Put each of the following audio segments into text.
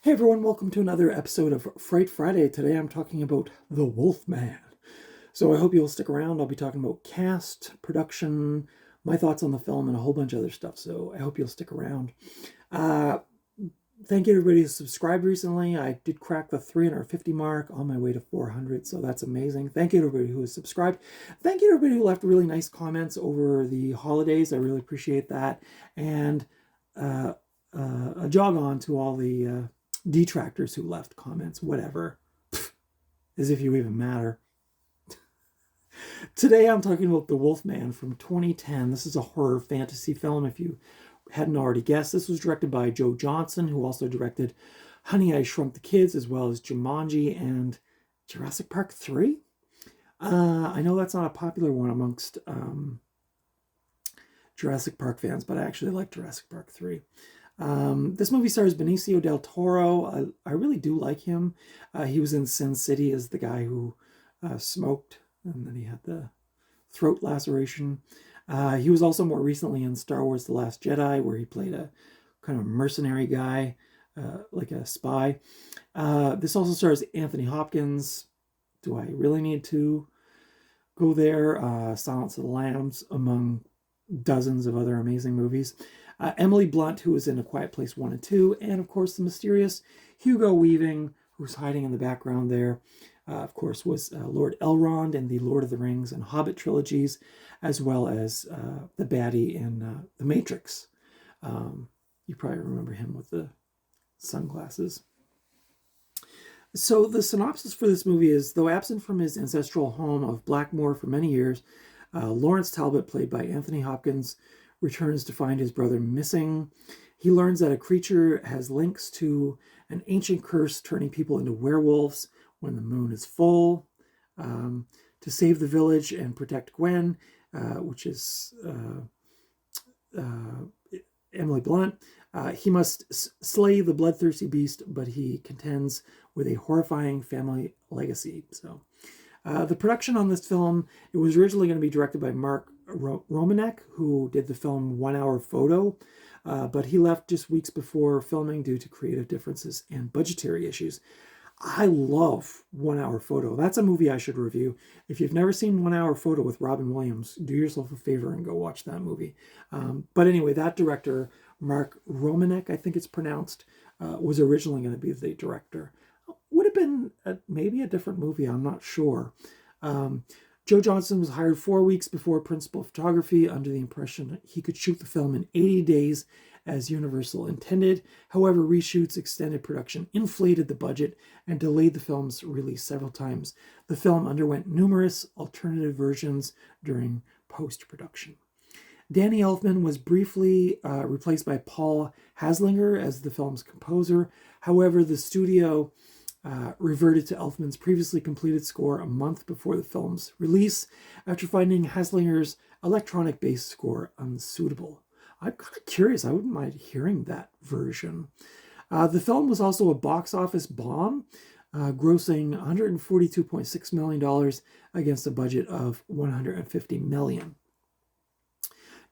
Hey everyone, welcome to another episode of Fright Friday. Today I'm talking about The Wolfman. So I hope you'll stick around. I'll be talking about cast, production, my thoughts on the film, and a whole bunch of other stuff. So I hope you'll stick around. Uh, Thank you everybody who subscribed recently. I did crack the 350 mark on my way to 400, so that's amazing. Thank you to everybody who has subscribed. Thank you to everybody who left really nice comments over the holidays. I really appreciate that. And a jog on to all the detractors who left comments, whatever, as if you even matter. Today I'm talking about The Wolfman from 2010. This is a horror fantasy film, if you hadn't already guessed. This was directed by Joe Johnston, who also directed Honey, I Shrunk the Kids, as well as Jumanji and Jurassic Park 3. I know that's not a popular one amongst Jurassic Park fans, but I actually like Jurassic Park 3. This movie stars Benicio del Toro. I really do like him. He was in Sin City as the guy who smoked, and then he had the throat laceration. He was also more recently in Star Wars The Last Jedi, where he played a kind of mercenary guy, like a spy. This also stars Anthony Hopkins. Do I really need to go there? Silence of the Lambs, among dozens of other amazing movies. Emily Blunt, who was in A Quiet Place 1 and 2, and of course the mysterious Hugo Weaving, who's hiding in the background there, of course, was Lord Elrond in the Lord of the Rings and Hobbit trilogies, as well as the baddie in The Matrix. You probably remember him with the sunglasses. So the synopsis for this movie is, though absent from his ancestral home of Blackmoor for many years, Lawrence Talbot, played by Anthony Hopkins, returns to find his brother missing. He learns that a creature has links to an ancient curse turning people into werewolves when the moon is full. To save the village and protect Gwen, which is Emily Blunt, he must slay the bloodthirsty beast, but he contends with a horrifying family legacy. So the production on this film, it was originally going to be directed by Mark Romanek, who did the film 1 Hour Photo, but he left just weeks before filming due to creative differences and budgetary issues. I love 1 Hour Photo. That's a movie I should review. If you've never seen 1 Hour Photo with Robin Williams, do yourself a favor and go watch that movie. But anyway, that director, Mark Romanek, I think it's pronounced, was originally going to be the director. Would have been maybe a different movie, I'm not sure. Joe Johnston was hired 4 weeks before principal photography under the impression that he could shoot the film in 80 days as Universal intended. However, reshoots, extended production inflated the budget and delayed the film's release several times. The film underwent numerous alternative versions during post-production. Danny Elfman was briefly replaced by Paul Haslinger as the film's composer. However, the studio reverted to Elfman's previously completed score a month before the film's release after finding Haslinger's electronic-based score unsuitable. I'm kind of curious. I wouldn't mind hearing that version. The film was also a box office bomb, grossing $142.6 million against a budget of $150 million.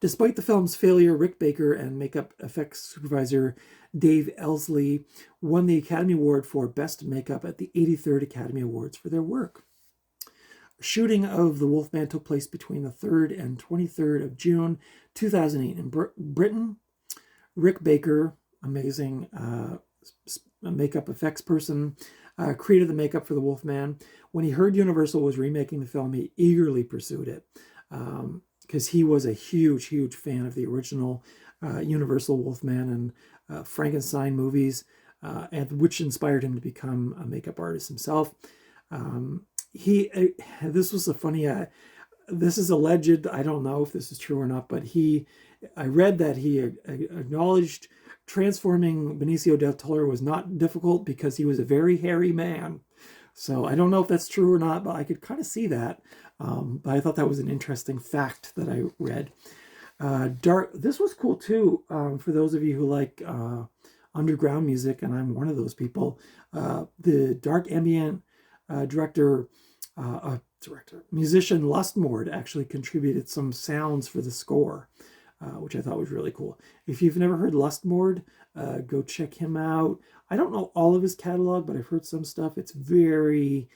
Despite the film's failure, Rick Baker and makeup effects supervisor Dave Elsley won the Academy Award for Best Makeup at the 83rd Academy Awards for their work. Shooting of The Wolfman took place between the 3rd and 23rd of June 2008 in Britain. Rick Baker, amazing makeup effects person, created the makeup for The Wolfman. When he heard Universal was remaking the film, he eagerly pursued it. Because he was a huge, huge fan of the original Universal Wolfman and Frankenstein movies, and which inspired him to become a makeup artist himself. This was a funny, this is alleged, I don't know if this is true or not, but I read that he acknowledged transforming Benicio del Toro was not difficult because he was a very hairy man. So I don't know if that's true or not, but I could kind of see that. But I thought that was an interesting fact that I read. This was cool too, for those of you who like underground music, and I'm one of those people. The dark ambient musician Lustmord actually contributed some sounds for the score. which I thought was really cool. If you've never heard Lustmord, go check him out. I don't know all of his catalog, but I've heard some stuff. It's very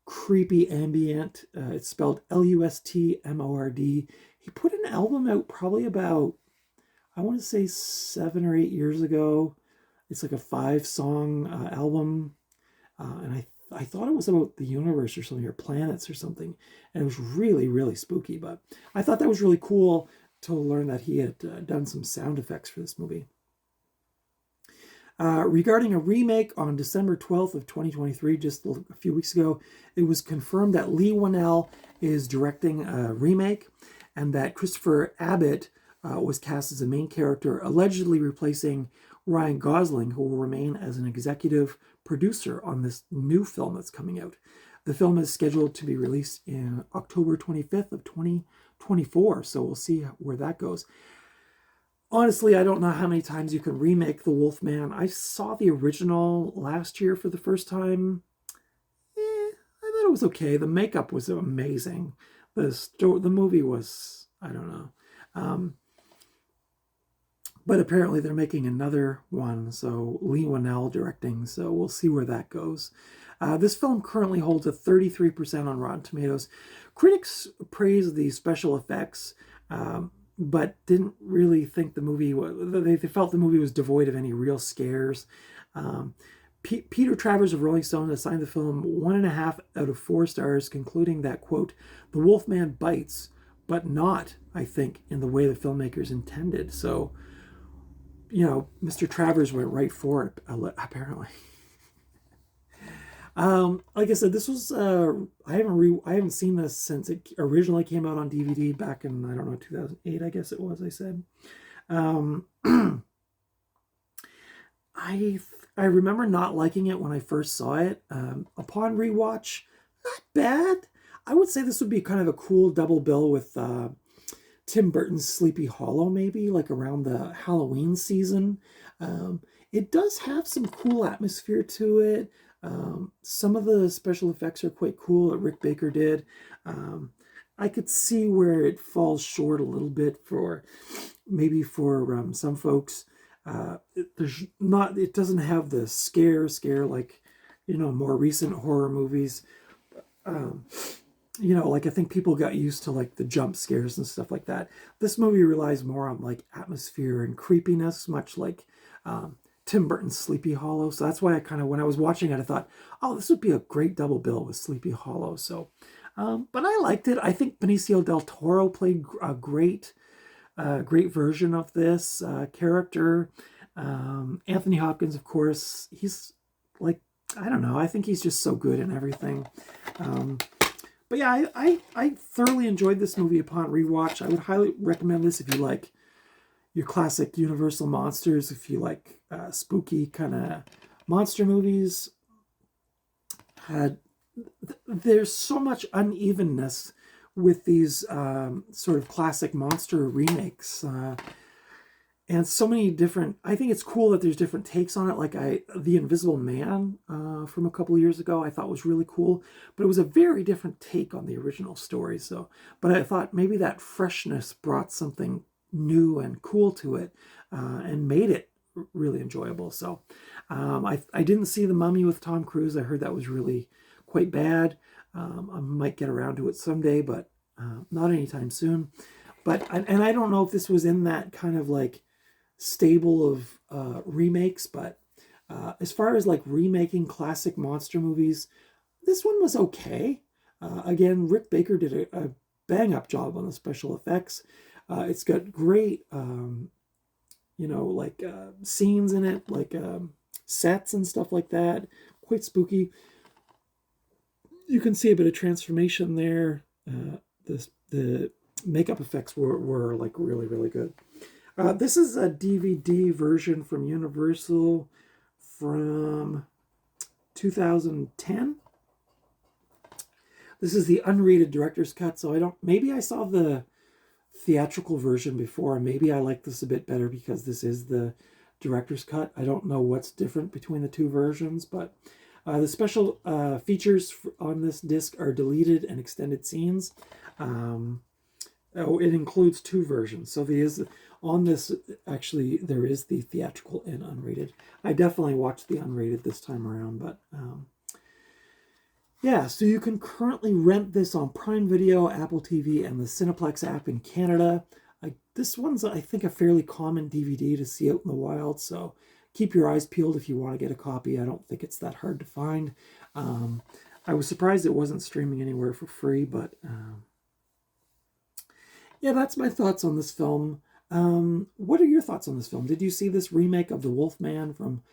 creepy ambient. It's spelled Lustmord. He put an album out probably about, I want to say 7 or 8 years ago. It's like a 5-song album, and I thought it was about the universe or something, or planets or something, and it was really, really spooky. But I thought that was really cool to learn that he had done some sound effects for this movie. Regarding a remake, on December 12th of 2023, just a few weeks ago, it was confirmed that Leigh Whannell is directing a remake, and that Christopher Abbott was cast as a main character, allegedly replacing Ryan Gosling, who will remain as an executive producer on this new film that's coming out. The film is scheduled to be released in October 25th of 2024, so we'll see where that goes. Honestly, I don't know how many times you can remake The Wolfman. I saw the original last year for the first time. I thought it was okay. The makeup was amazing. The movie was, I don't know. But apparently they're making another one, so Leigh Whannell directing, so we'll see where that goes. This film currently holds a 33% on Rotten Tomatoes. Critics praise the special effects, but didn't really think the movie they felt the movie was devoid of any real scares. Peter Travers of Rolling Stone assigned the film 1.5 out of 4 stars, concluding that, quote, "The Wolfman bites, but not, I think, in the way the filmmakers intended." So, Mr. Travers went right for it, apparently. Like I said, this was I haven't seen this since it originally came out on DVD back in, I don't know, 2008, I guess it was. I said, I remember not liking it when I first saw it. Upon rewatch, not bad. I would say this would be kind of a cool double bill with Tim Burton's Sleepy Hollow, maybe, like around the Halloween season. It does have some cool atmosphere to it. Some of the special effects are quite cool that Rick Baker did. I could see where it falls short a little bit for some folks. It doesn't have the scare like, more recent horror movies. Like I think people got used to like the jump scares and stuff like that. This movie relies more on like atmosphere and creepiness, much like Tim Burton's Sleepy Hollow. So that's why when I was watching it, I thought, oh, this would be a great double bill with Sleepy Hollow. So, but I liked it. I think Benicio del Toro played a great version of this character. Anthony Hopkins, of course, he's like, I don't know. I think he's just so good in everything. But yeah, I thoroughly enjoyed this movie upon rewatch. I would highly recommend this if you like your classic Universal monsters, if you like spooky kind of monster movies. There's so much unevenness with these sort of classic monster remakes. And so many different, I think it's cool that there's different takes on it. Like The Invisible Man from a couple of years ago, I thought was really cool, but it was a very different take on the original story. So, but I thought maybe that freshness brought something new and cool to it and made it really enjoyable. So I didn't see The Mummy with Tom Cruise. I heard that was really quite bad. I might get around to it someday, but not anytime soon. But, and I don't know if this was in that kind of like stable of remakes, but as far as like remaking classic monster movies, this one was okay. Again, Rick Baker did a bang up job on the special effects. It's got great, scenes in it, like sets and stuff like that. Quite spooky. You can see a bit of transformation there. The makeup effects were like really, really good. This is a DVD version from Universal from 2010. This is the unrated director's cut, so maybe I saw the theatrical version before, and maybe I like this a bit better because this is the director's cut. I don't know what's different between the two versions, but the special features on this disc are deleted and extended scenes. Oh, it includes 2 versions. So there is, on this, actually, there is the theatrical and unrated. I definitely watched the unrated this time around, but yeah, so you can currently rent this on Prime Video, Apple TV, and the Cineplex app in Canada. This one's, I think, a fairly common DVD to see out in the wild, so keep your eyes peeled if you want to get a copy. I don't think it's that hard to find. I was surprised it wasn't streaming anywhere for free, but yeah, that's my thoughts on this film. What are your thoughts on this film? Did you see this remake of The Wolfman from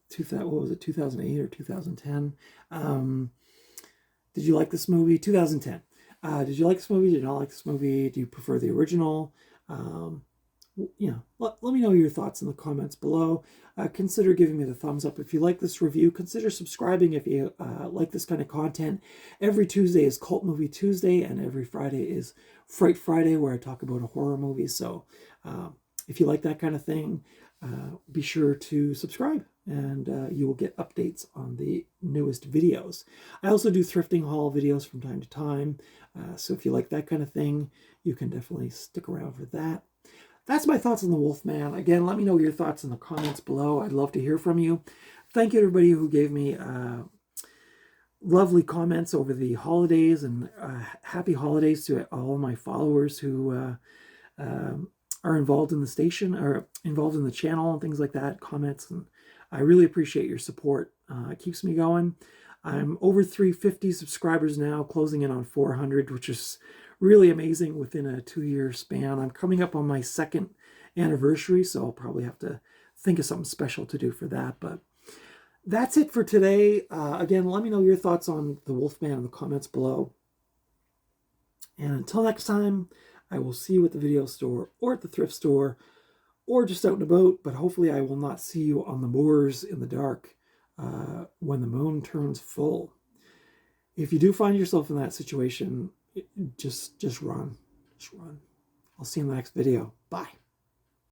2008 or 2010? Did you like this movie? 2010. Did you like this movie? Did you not like this movie? Do you prefer the original? Let me know your thoughts in the comments below. Consider giving me the thumbs up if you like this review. Consider subscribing if you like this kind of content. Every Tuesday is Cult Movie Tuesday, and every Friday is Fright Friday, where I talk about a horror movie. So if you like that kind of thing, be sure to subscribe, and you will get updates on the newest videos. I also do thrifting haul videos from time to time, so if you like that kind of thing, you can definitely stick around for that. That's my thoughts on The Wolfman. Again, let me know your thoughts in the comments below. I'd love to hear from you. Thank you to everybody who gave me lovely comments over the holidays, and happy holidays to all of my followers who are involved in the station, or involved in the channel and things like that, comments, and I really appreciate your support. It keeps me going. I'm over 350 subscribers now, closing in on 400, which is really amazing within a 2-year span. I'm coming up on my 2nd anniversary, so I'll probably have to think of something special to do for that. But that's it for today. Again, let me know your thoughts on The Wolfman in the comments below. And until next time, I will see you at the video store or at the thrift store or just out and about, but hopefully I will not see you on the moors in the dark when the moon turns full. If you do find yourself in that situation, just run. Just run. I'll see you in the next video. Bye.